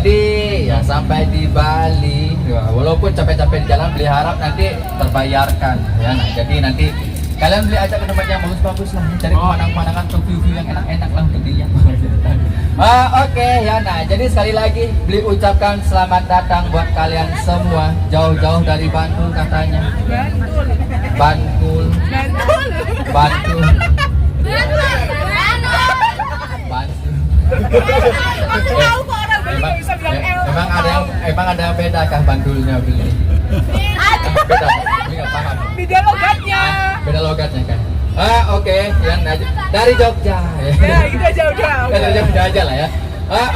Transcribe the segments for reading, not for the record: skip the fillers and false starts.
jadi ya sampai di Bali, ya, walaupun capek-capek di jalan, beli harap nanti terbayarkan. Ya, nah, jadi nanti kalian beli aja ke tempat yang bagus-bagus lah, cari pemandangan-pemandangan atau view-view yang enak-enak lah untuk dilihat. Oke, ya, nah jadi sekali lagi beli ucapkan selamat datang buat kalian semua jauh-jauh dari Bantul katanya. Bantul. Bantul. Emang ada yang beda kah Bantulnya beli? Beda, ini nggak paham. Beda logatnya. Beda logatnya kan? Oke, yang dari Jogja. Ya, itu jauh-jauh. Dari Jogja aja lah ya.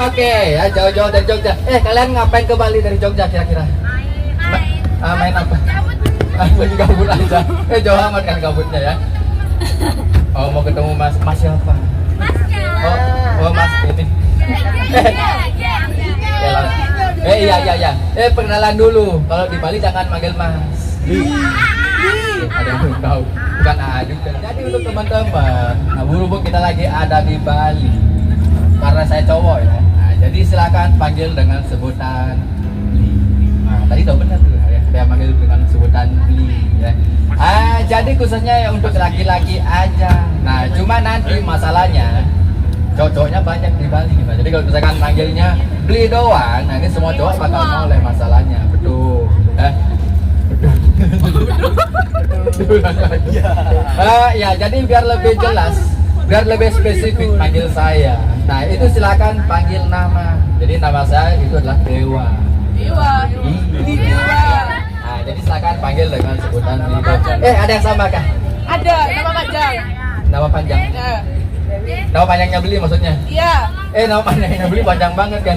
Oke, ya jauh-jauh dari Jogja. Kalian ngapain ke Bali dari Jogja kira-kira? Main apa? Lagi gabut aja. Jauh amat kan gabutnya ya. Oh, mau ketemu Mas siapa? Oh, Mas ini. Iya. Perkenalan dulu. Kalau di Bali jangan manggil Mas. Ada yang belum tahu. Bukan Adu kan. Jadi untuk teman-teman, nah berhubung kita lagi ada di Bali, karena saya cowok ya. Nah, jadi silakan panggil dengan sebutan Bli. Nah, tadi udah benar tuh ya. Saya panggil dengan sebutan Bli ya. Jadi khususnya ya untuk laki-laki aja. Nah, cuma nanti masalahnya cowok-cowoknya banyak di Bali. Nah, jadi kalau misalkan manggilnya Bli doang, nah ini semua cowok bakal noleh masalahnya. Betul. Ya, jadi biar lebih jelas, biar lebih spesifik panggil saya. Nah, itu silakan panggil nama. Jadi nama saya itu adalah Dewa. Dewa. Nah, jadi silakan panggil dengan sebutan Dewa. Ada yang sama kah? Ada, nama panjang. Nama panjang. Ya. Nama panjangnya Beli maksudnya? Iya. Nama panjangnya Beli panjang banget kan?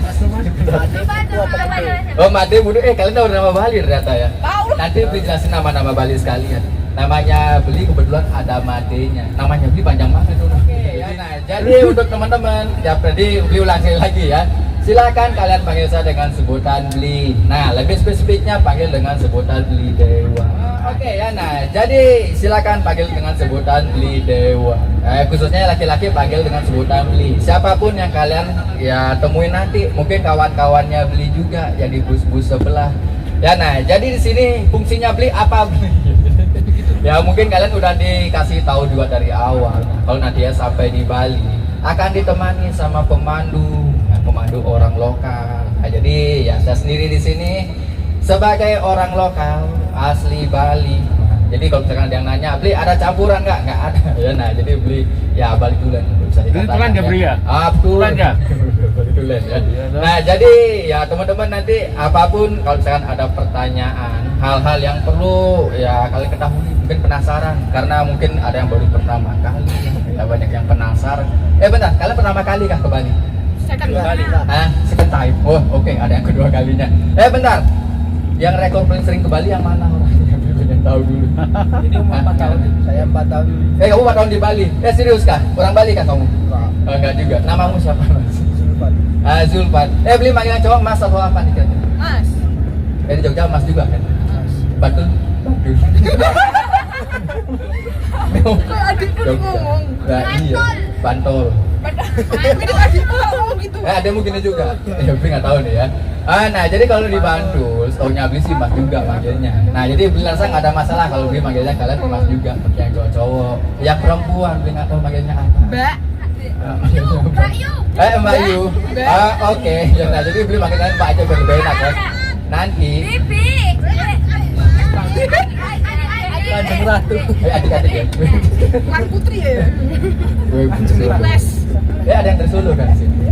Oh, Made Budu. Kalian tahu nama Bali ternyata ya? Tahu. Nanti Beli jelasin nama-nama Bali sekalian. Namanya Beli kebetulan ada Madenya. Namanya Beli panjang banget tuh. Ya, nah, jadi untuk teman-teman, ya tadi Beli ulang sekali lagi ya. Silakan kalian panggil saya dengan sebutan Beli. Nah, lebih spesifiknya panggil dengan sebutan Beli Dewa. Oke ya, nah jadi silakan panggil dengan sebutan Beli Dewa. Khususnya laki-laki panggil dengan sebutan Beli. Siapapun yang kalian ya temuin nanti, mungkin kawan-kawannya Beli juga yang di bus-bus sebelah. Ya, nah jadi di sini fungsinya Beli apa Beli? Ya mungkin kalian udah dikasih tahu juga dari awal. Kalau nanti ya sampai di Bali akan ditemani sama pemandu orang lokal. Nah, jadi ya saya sendiri di sini sebagai orang lokal asli Bali. Nah, jadi kalau misalkan ada yang nanya, Beli ada campuran nggak? Nggak ada. Ya, nah jadi Beli ya Bali Tulen bisa dikatakan. Tulen ya Beli ya? Tulen ya. Bali Tulen ya. Nah jadi ya teman-teman nanti apapun kalau misalkan ada pertanyaan, hal-hal yang perlu ya kalian ketahui, mungkin penasaran karena mungkin ada yang baru pertama kali, ya banyak yang penasaran. Bentar, kalian pertama kali kah ke Bali? Second kali. Second time. Oh, oke, ada yang kedua kalinya. Bentar. Yang rekor paling sering ke Bali yang mana orangnya? Pengen tahu dulu. Ini umur 4 tahun. Saya 4 tahun. Kamu 4 tahun di Bali. Serius kah? Orang Bali kah kamu? Enggak juga. Namamu siapa, Mas? Zulfan. Zulfan. Beli panggilan cowok Mas atau apa nih kira-kira? Mas. Di Jogja Mas juga kan? Mas. Bantul. Kok adikku ngomong? Nah, iya. Bantul. Mirip adikku ngomong gitu. Ada mungkin juga. Ya, Beli nggak tahu nih ya. Nah, jadi kalau di Bantul, setaunya Beli sih Mas juga manggilnya. Nah, jadi Beli rasa nggak ada masalah kalau Beli manggilnya kalian Mas juga. Pakai yang cowok-cowok. Yang perempuan Beli nggak tahu manggilnya apa. Mbak. Mbak Yu. Oke. Ya, nah, jadi Beli manggilnya Mbak aja biar lebih enak ya. Nanti. Kanjeng Ratu. Adik-adik ya. Mas Putri ya. Les. Ada yang dari Solo kan di sini.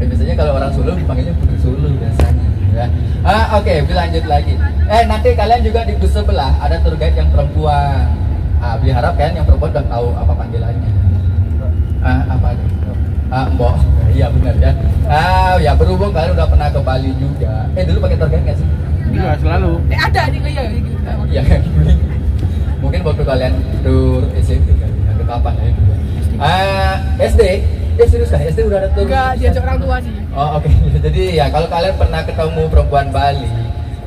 Biasanya kalau orang Solo dipanggilnya Putri Solo biasanya. Ya. Oke, lanjut lagi. Nanti kalian juga di bus sebelah ada tour guide yang perempuan. Beli harap kalian yang perempuan udah tahu apa panggilannya. Apa itu? Mbok. Iya benar ya. Ya berhubung kalian udah pernah ke Bali juga. Dulu pakai tour guide nggak sih? Iya, selalu. Ada nih kayak gitu. Iya kan. Mungkin waktu kalian tur SMP kan, atau kapan ya itu? SD? Serius kah? SD udah ada tur? Enggak, diajak orang tua sih. Oh oke. Jadi ya kalau kalian pernah ketemu perempuan Bali,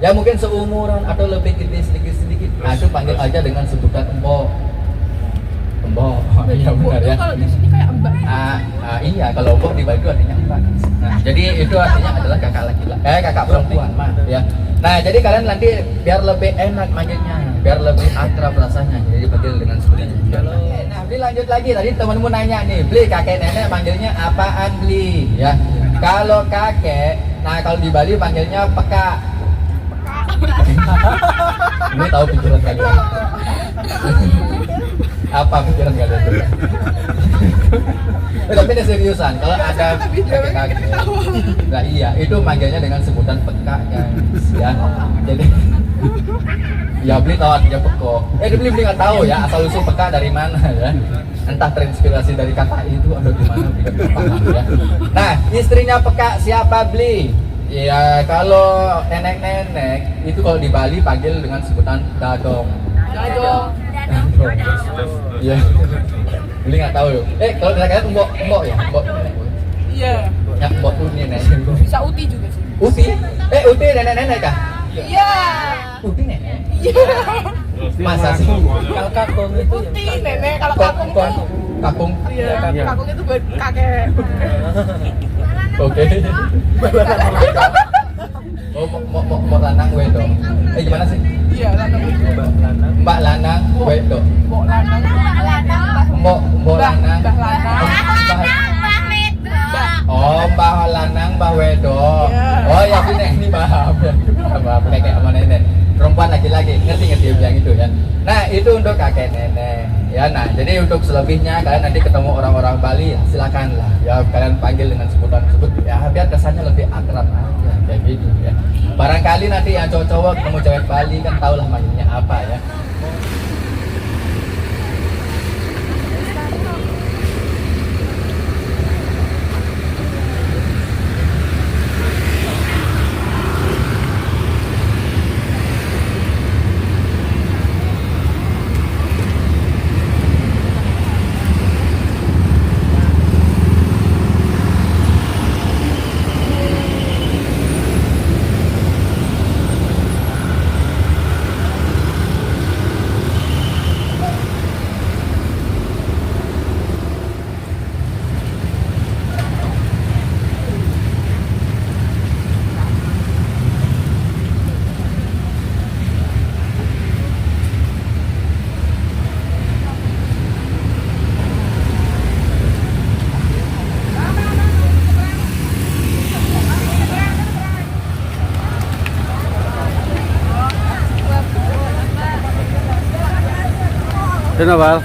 ya mungkin seumuran atau lebih gede sedikit-sedikit, itu panggil aja dengan sebutan Mbok. Embok. Iya benar ya. Kalau di sini kayak mbak. Iya, kalau embok di Bali itu artinya mbak. Nah, jadi itu artinya adalah kakak laki-laki, kakak perempuan, maaf ya. Nah, jadi kalian nanti biar lebih enak manggilnya, biar lebih akrab rasanya, jadi panggil dengan sebutan. Nah, Bli lanjut lagi. Tadi temanmu nanya nih, Bli kakek nenek manggilnya apaan Bli? Ya, kalau kakek, nah kalau di Bali panggilnya peka. Ini tahu pikiran kalian? Apa pikiran kalian? Tapi ini seriusan, kalau ada kakek, nah iya, itu manggilnya dengan sebutan peka guys, ya. Jadi, ya Bli tahu artinya peko. Bli nggak tahu ya asal usul peka dari mana ya. Entah terinspirasi dari kata itu atau gimana, Bli nggak paham ya. Nah, istrinya peka siapa Bli? Ya kalau nenek-nenek itu kalau di Bali panggil dengan sebutan dadong. Dadong. Iya. Beli nggak tahu yuk. Kalau dari kalian mbok ya, mbok. Iya. Ya mbok tuh nenek. Bisa uti juga sih. Uti? Uti nenek-nenek kah? Iya. Uti nenek. Iya. Masa sih? Kalau kakung itu Uti nenek, kalau kakung Kakung. tuh. Kakung. Iya, kakung itu buat kakek. Oke. Oh, mau lanang wedok. Gimana sih? Iya, lanang itu. Mbak lanang wedok. Mbok lanang. Mbok lanang. Mbah lanang. Oh, mbah lanang, mbah wedok. Iya. Oh, ya ini paham ya. Paham kayak sama nenek. Perempuan laki-laki, ngerti dia bilang itu ya. Nah, itu untuk kakek nenek. Ya, nah, jadi untuk selebihnya kalian nanti ketemu orang-orang Bali, ya, silakanlah. Ya, kalian panggil dengan sebutan tersebut. Ya, biar kesannya lebih akrab aja kayak gitu ya. Barangkali nanti yang cowok-cowok ketemu cewek Bali kan tahulah manggilnya apa ya. Kenapa?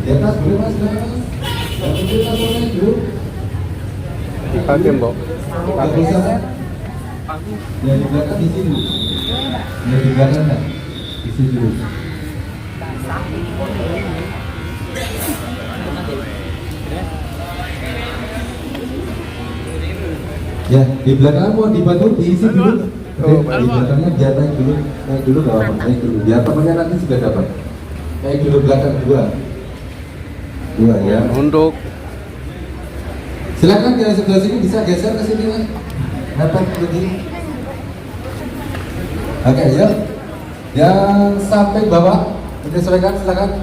Di atas boleh mas, Dipakai mbok. nggak bisa kan? Ya di belakang di sini, ya di belakang kan, di sini dulu. Ya di belakang mau dibantu diisi dulu. Di belakangnya biar naik dulu nggak apa, naik dulu. Biar temannya nanti sudah dapat. Naik dulu belakang dua ya. Untuk Silakan yang sebelah sini bisa geser ke sini mas. Mepet begini. Oke, ya. Yang sampai bawah menyesuaikan silakan.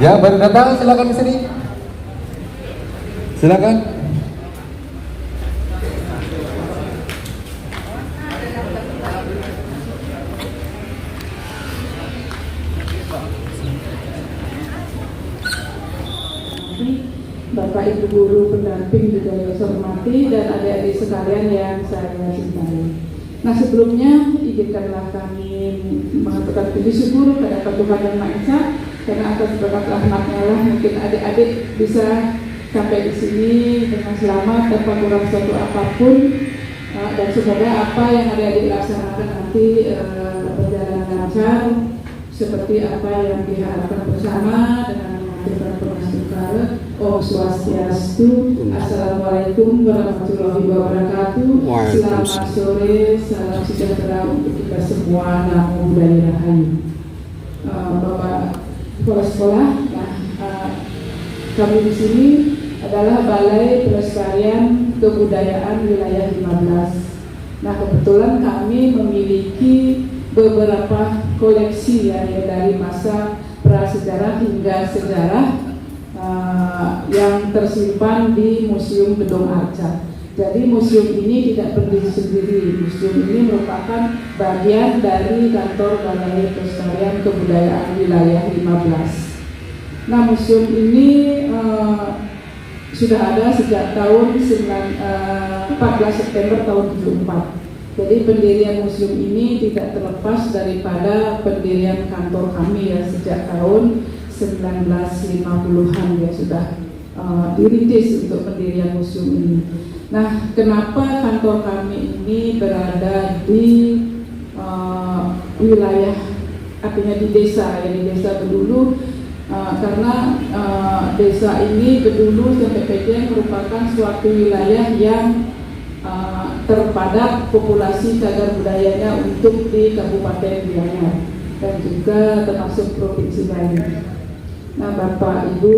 Ya, baru datang silakan ke sini. Silakan. Bapak Ibu guru pendamping juga yang saya hormati, dan adik-adik sekalian yang saya cintai. Nah, sebelumnya izinkanlah kami mengaturkan puji syukur pada Tuhan Yang Maha Esa, karena atas berkat rahmat-Nya lah mungkin adik-adik bisa sampai di sini dengan selamat tanpa kurang suatu apapun, dan semoga apa yang adik-adik laksanakan nanti berjalan lancar seperti apa yang diharapkan bersama dengan mengaturkan pengastukan. Om Swastiastu. Assalamualaikum warahmatullahi wabarakatuh. Selamat sore, salam sejahtera untuk kita semua. Namo Buddhaya Rahayu. Bapak Kepala Sekolah, kami di sini adalah Balai Pelestarian Kebudayaan Wilayah 15. Nah, kebetulan kami memiliki beberapa koleksi ya, dari masa prasejarah hingga sejarah yang tersimpan di Museum Gedung Arca. Jadi museum ini tidak berdiri sendiri. Museum ini merupakan bagian dari kantor Balai Pelestarian Kebudayaan Wilayah 15. Nah, museum ini sudah ada sejak tahun 14 September tahun 74. Jadi pendirian museum ini tidak terlepas daripada pendirian kantor kami ya, sejak tahun 1950-an ya sudah dirintis untuk pendirian museum ini. Nah, kenapa kantor kami ini berada di wilayah, artinya di desa ya, di desa Bedulu, karena desa ini Bedulu sampai Pejeng merupakan suatu wilayah yang terpadat populasi cagar budayanya untuk di Kabupaten Gianyar dan juga termasuk Provinsi Bali. Nah, Bapak, Ibu,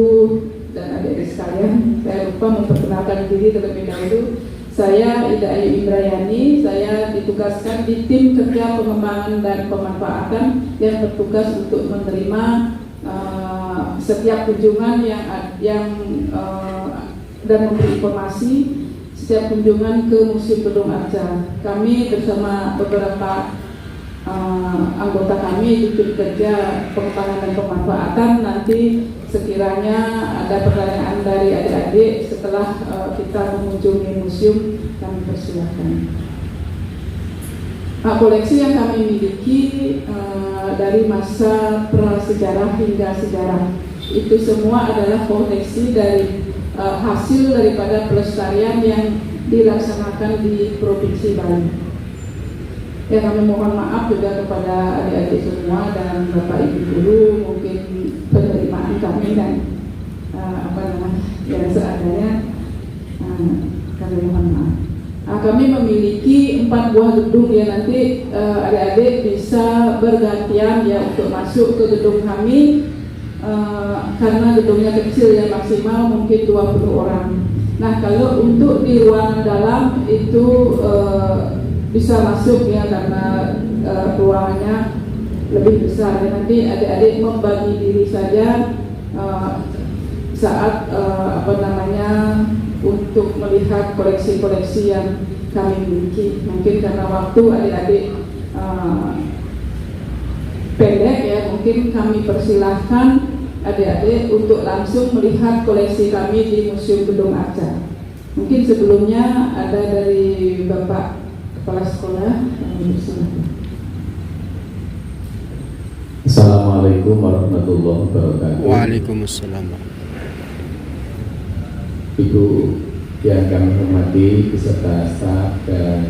dan adik-adik sekalian, saya lupa memperkenalkan diri terlebih dahulu. Saya Ida Ayu Indrayani, saya ditugaskan di tim kerja pengembangan dan pemanfaatan yang bertugas untuk menerima setiap kunjungan dan memberi informasi setiap kunjungan ke Museum Gedung Arca. Kami bersama beberapa anggota kami di tim kerja pengembangan dan pemanfaatan, nanti sekiranya ada pertanyaan dari adik-adik setelah kita mengunjungi museum, kami persilahkan. Koleksi yang kami miliki dari masa prasejarah hingga sejarah itu semua adalah koleksi dari hasil daripada pelestarian yang dilaksanakan di Provinsi Bali. Ya, kami mohon maaf juga kepada adik-adik semua dan Bapak Ibu guru, mungkin penerimaan kami dan yang seadanya, kami mohon maaf. Kami memiliki 4 buah gedung ya, nanti adik-adik bisa bergantian ya untuk masuk ke gedung kami, karena gedungnya kecil ya, maksimal mungkin 20 orang. Nah, kalau untuk di ruangan dalam itu bisa masuk ya, karena ruangannya lebih besar ya. Nanti adik-adik membagi diri saja saat untuk melihat koleksi-koleksi yang kami miliki. Mungkin karena waktu adik-adik pendek ya, mungkin kami persilahkan adik-adik untuk langsung melihat koleksi kami di Museum Gedung Arca. Mungkin sebelumnya ada dari Bapak Kepala Sekolah. Assalamualaikum warahmatullahi wabarakatuh. Waalaikumsalam. Ibu yang kami hormati beserta staf dan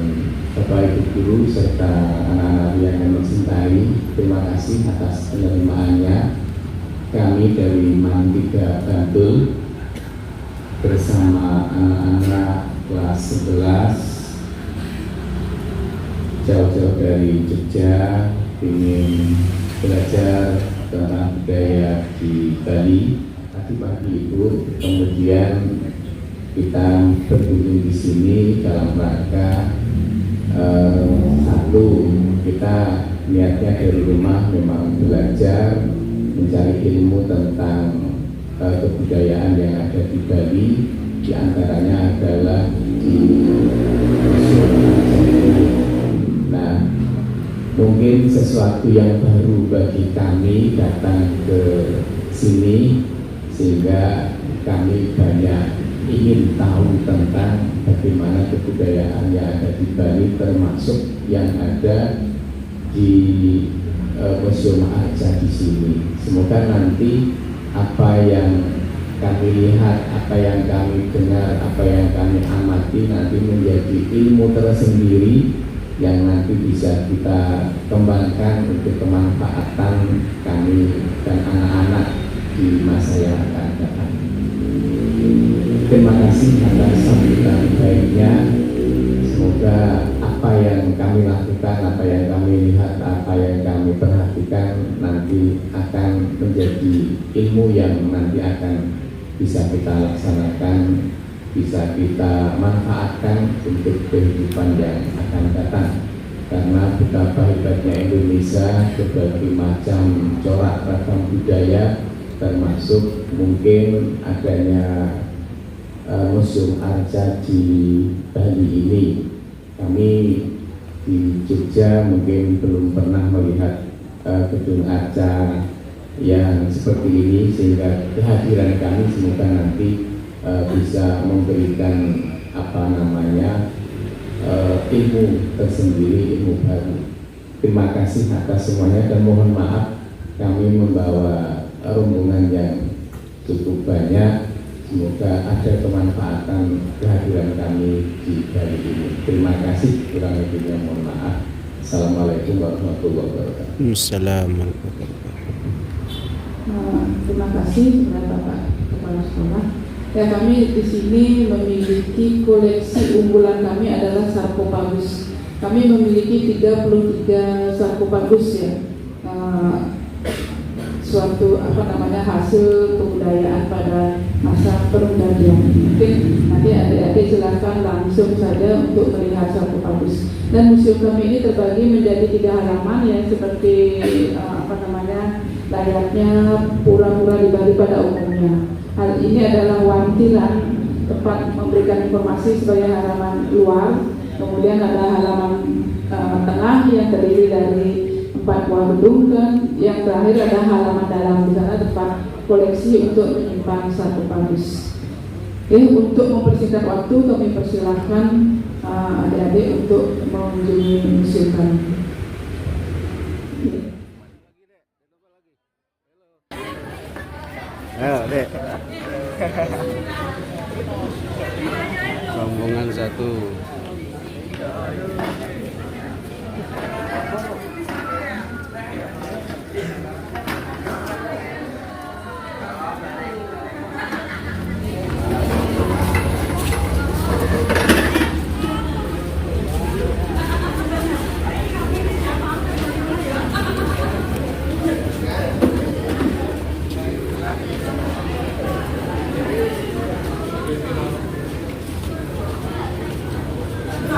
Bapak Ibu guru serta anak-anak yang kami cintai, terima kasih atas penerimaannya. Kami dari Man 3 Bantul bersama anak-anak kelas 11 jauh-jauh dari Jogja ingin belajar tentang budaya di Bali. Tadi pagi itu kemudian kita berkunjung di sini dalam rangka satu, kita niatnya dari rumah memang belajar mencari ilmu tentang kebudayaan yang ada di Bali, diantaranya adalah di mungkin sesuatu yang baru bagi kami datang ke sini, sehingga kami banyak ingin tahu tentang bagaimana kebudayaan yang ada di Bali, termasuk yang ada di Museum Arca di sini. Semoga nanti apa yang kami lihat, apa yang kami dengar, apa yang kami amati nanti menjadi ilmu tersendiri yang nanti bisa kita kembangkan untuk kemanfaatan kami dan anak-anak di masa yang akan datang. Terima kasih atas sambutan baiknya. Semoga apa yang kami lakukan, apa yang kami lihat, apa yang kami perhatikan nanti akan menjadi ilmu yang nanti akan bisa kita laksanakan, bisa kita manfaatkan untuk kehidupan yang akan datang. Karena betapa hebatnya Indonesia, berbagai macam corak ragam budaya, termasuk mungkin adanya Museum Arca di Bali ini. Kami di Jogja mungkin belum pernah melihat gedung Arca yang seperti ini, sehingga kehadiran kami semoga nanti bisa memberikan ilmu tersendiri, ilmu baru. Terima kasih atas semuanya dan mohon maaf kami membawa rombongan yang cukup banyak. Semoga ada kemanfaatan kehadiran kami di Bali ini. Terima kasih, kurang lebihnya mohon maaf. Assalamualaikum warahmatullahi wabarakatuh. Assalamualaikum. Terima kasih kepada Bapak Kepala Sekolah. Ya, kami di sini memiliki koleksi unggulan kami adalah sarkofagus. Kami memiliki 33 sarkofagus ya. Suatu hasil kebudayaan pada masa perundarian. Mungkin nanti adik-adik silakan langsung saja untuk melihat sarkofagus. Dan museum kami ini terbagi menjadi 3 halaman ya, seperti layaknya pura-pura di Bali pada umumnya. Hal ini adalah wantilan tempat memberikan informasi sebagai halaman luar. Kemudian ada halaman tengah yang terdiri dari 4 buah gedung, dan yang terakhir ada halaman dalam, di sana tempat koleksi untuk menyimpan sarkofagus. Untuk mempersingkat waktu, kami persilahkan adik-adik untuk mengunjungi museum kami. Ayo, Dek. Rombongan 1.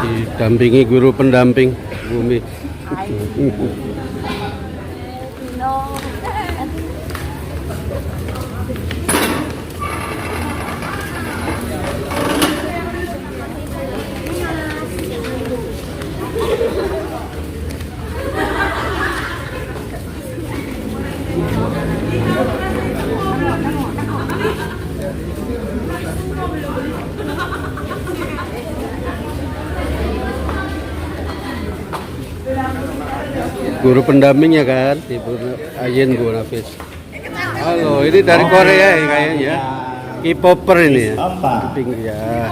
Didampingi guru pendamping Bumi. Guru pendampingnya kan, Ibu Ayen Bu Nafis. Halo, ini dari Korea ya kayaknya. K-popper ini ya. Blackpink ya.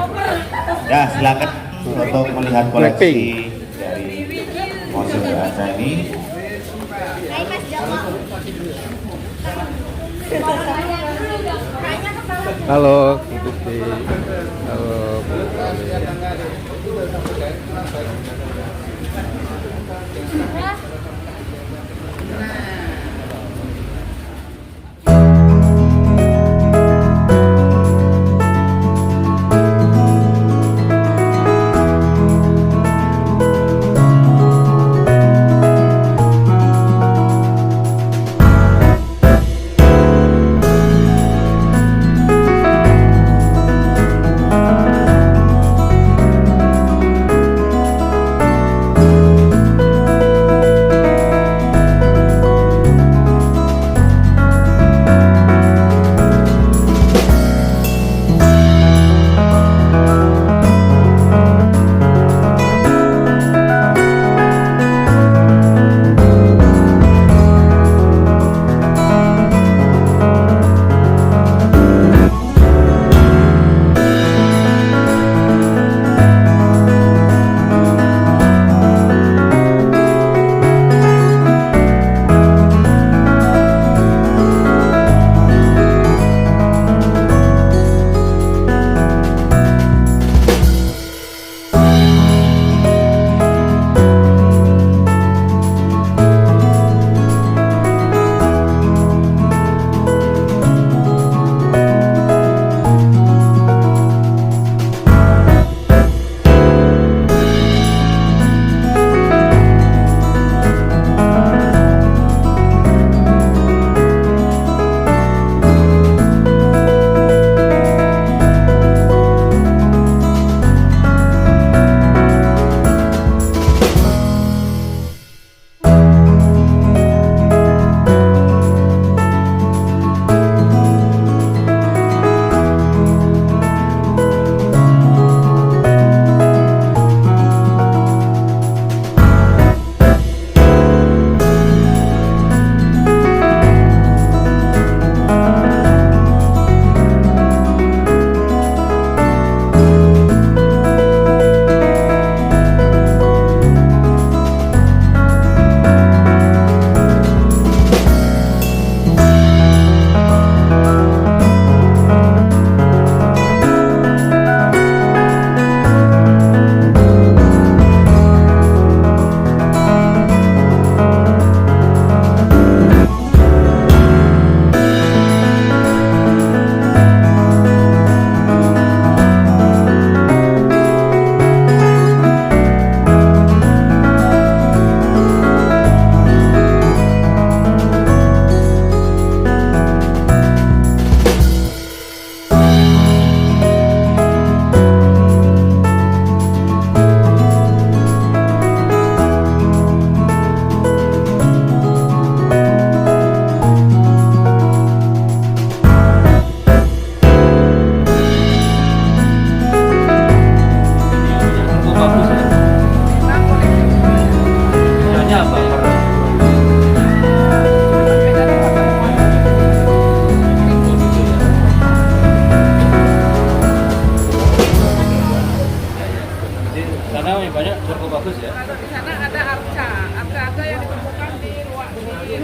Ya, silakan untuk melihat koleksi dari Museum Arca ini. Halo, halo.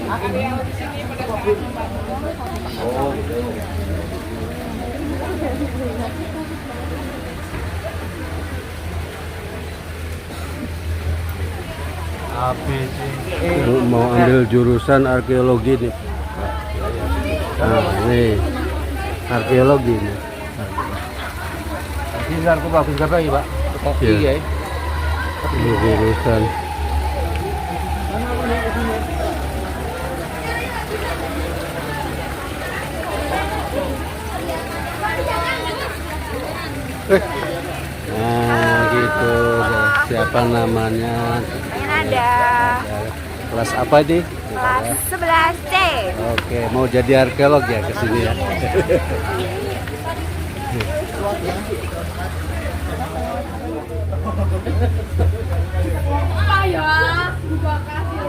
Area di sini pada saat membangun. Mau ambil jurusan arkeologi nih. Nah, ini arkeologi nih. Ini aku bagus kata ya, Pak. Kopi Iya. ya. Ini jurusan. Nah, gitu. Siapa namanya? Ada Kelas apa ini? kelas 11C. Oke, mau jadi arkeolog ya ke sini ya. Apa ya? Buka kasih.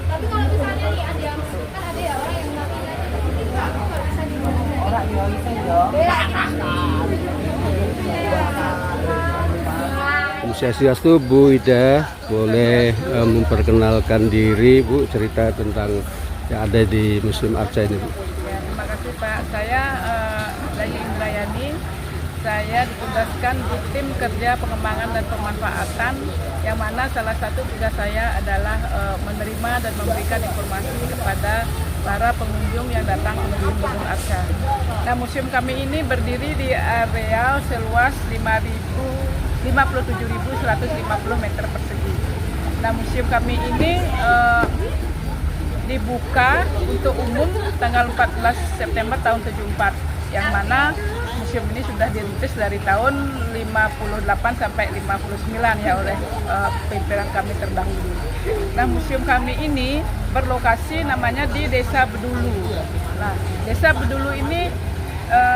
Tapi kalau misalnya nih ada yang kan ada ya orang yang Swastiastu Bu Ida, boleh memperkenalkan diri Bu, cerita tentang yang ada di Museum Arca ini Bu. Ya, terima kasih Pak. Saya Dayang Indrayani. Saya ditugaskan di tim kerja pengembangan dan pemanfaatan, yang mana salah satu tugas saya adalah menerima dan memberikan informasi kepada para pengunjung yang datang ke Museum Arca. Nah, museum kami ini berdiri di areal seluas 57.150 meter persegi. Nah, museum kami ini dibuka untuk umum tanggal 14 September tahun 74, yang mana museum ini sudah dirintis dari tahun 58 sampai 59 ya oleh pimpinan kami terdahulu. Nah, museum kami ini berlokasi namanya di Desa Bedulu. Nah, Desa Bedulu ini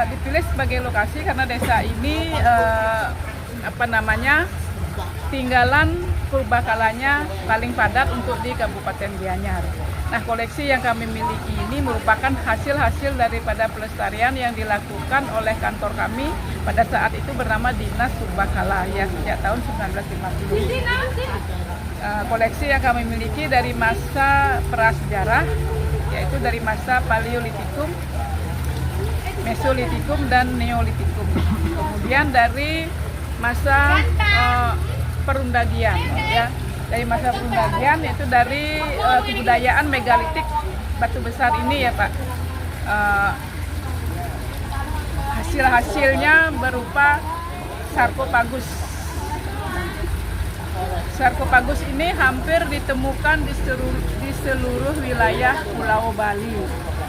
dipilih sebagai lokasi karena desa ini tinggalan purbakalanya paling padat untuk di Kabupaten Gianyar. Nah, koleksi yang kami miliki ini merupakan hasil-hasil daripada pelestarian yang dilakukan oleh kantor kami pada saat itu bernama Dinas Purbakala ya sejak tahun 1950. Koleksi yang kami miliki dari masa prasejarah, yaitu dari masa Paleolitikum, Mesolitikum, dan Neolitikum. Kemudian dari masa perundagian, ya, dari masa perundagian yaitu dari kebudayaan megalitik batu besar ini ya Pak. Hasil-hasilnya berupa sarkofagus. Sarkofagus ini hampir ditemukan di seluruh wilayah Pulau Bali,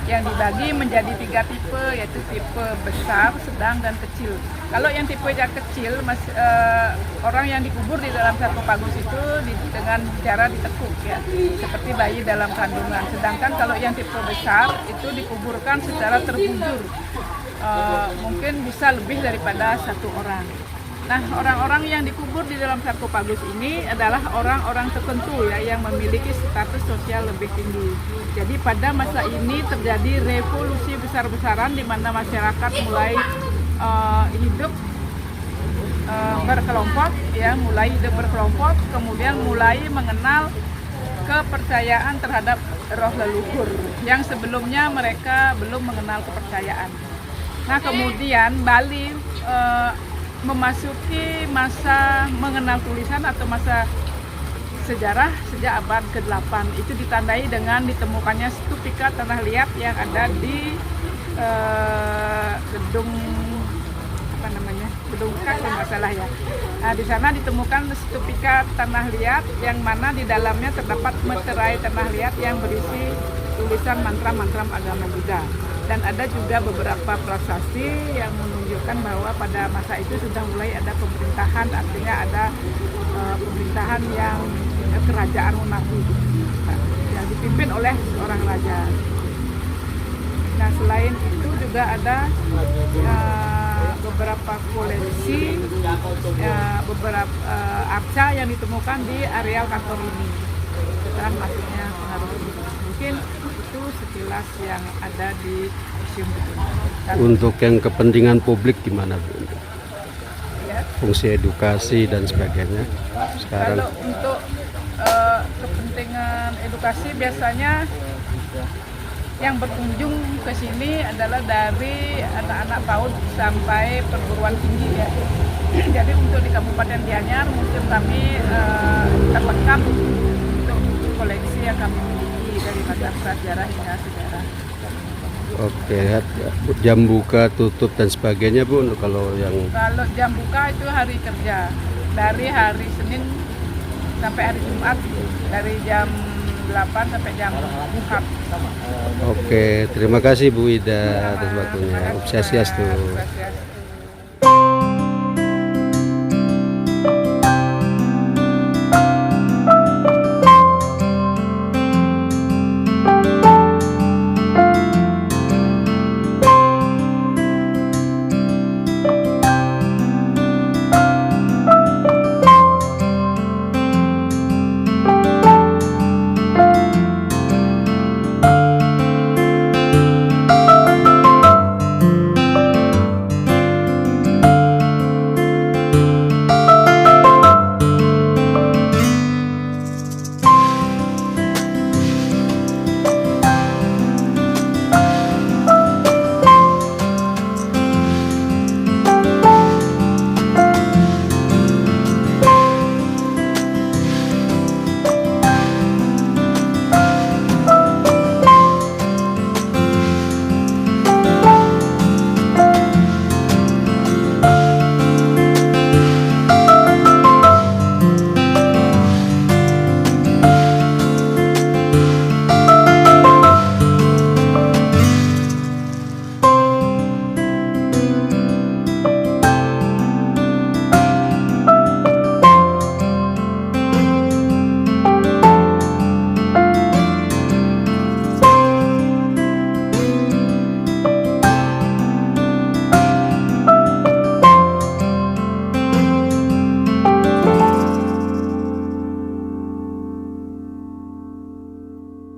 yang dibagi menjadi 3 tipe, yaitu tipe besar, sedang, dan kecil. Kalau yang tipe yang kecil, orang yang dikubur di dalam sarkofagus itu dengan cara ditekuk ya, seperti bayi dalam kandungan. Sedangkan kalau yang tipe besar itu dikuburkan secara terbujur, mungkin bisa lebih daripada 1 orang. Nah, orang-orang yang dikubur di dalam sarkofagus ini adalah orang-orang tertentu ya yang memiliki status sosial lebih tinggi. Jadi pada masa ini terjadi revolusi besar-besaran di mana masyarakat mulai hidup berkelompok ya, kemudian mulai mengenal kepercayaan terhadap roh leluhur yang sebelumnya mereka belum mengenal kepercayaan. Nah, kemudian Bali memasuki masa mengenal tulisan atau masa sejarah sejak abad ke-8. Itu ditandai dengan ditemukannya stupika tanah liat yang ada di gedung K kalau nggak salah ya. Nah, di sana ditemukan stupika tanah liat yang mana di dalamnya terdapat meterai tanah liat yang berisi tulisan mantra-mantra agama juga. Dan ada juga beberapa prasasti yang menunjukkan bahwa pada masa itu sudah mulai ada pemerintahan, artinya ada pemerintahan yang kerajaan monarki yang dipimpin oleh seorang raja. Nah, selain itu juga ada beberapa koleksi beberapa arca yang ditemukan di areal kantor ini. Dan maksudnya pengaruh mungkin itu sekilas yang ada di Museum Gedung. Untuk yang kepentingan publik gimana Bu? Ya. Fungsi edukasi dan sebagainya sekarang. Kalau untuk kepentingan edukasi biasanya yang berkunjung ke sini adalah dari anak-anak PAUD sampai perguruan tinggi ya. Jadi untuk di Kabupaten Gianyar museum kami terlengkap untuk koleksi yang kami miliki dari masa prasejarah hingga sejarah. Oke, jam buka, tutup dan sebagainya Bu. Untuk kalau jam buka itu hari kerja dari hari Senin sampai hari Jumat dari jam 8 sampai jam 4. Oke, terima kasih Bu Ida atas waktunya. Sukses tuh.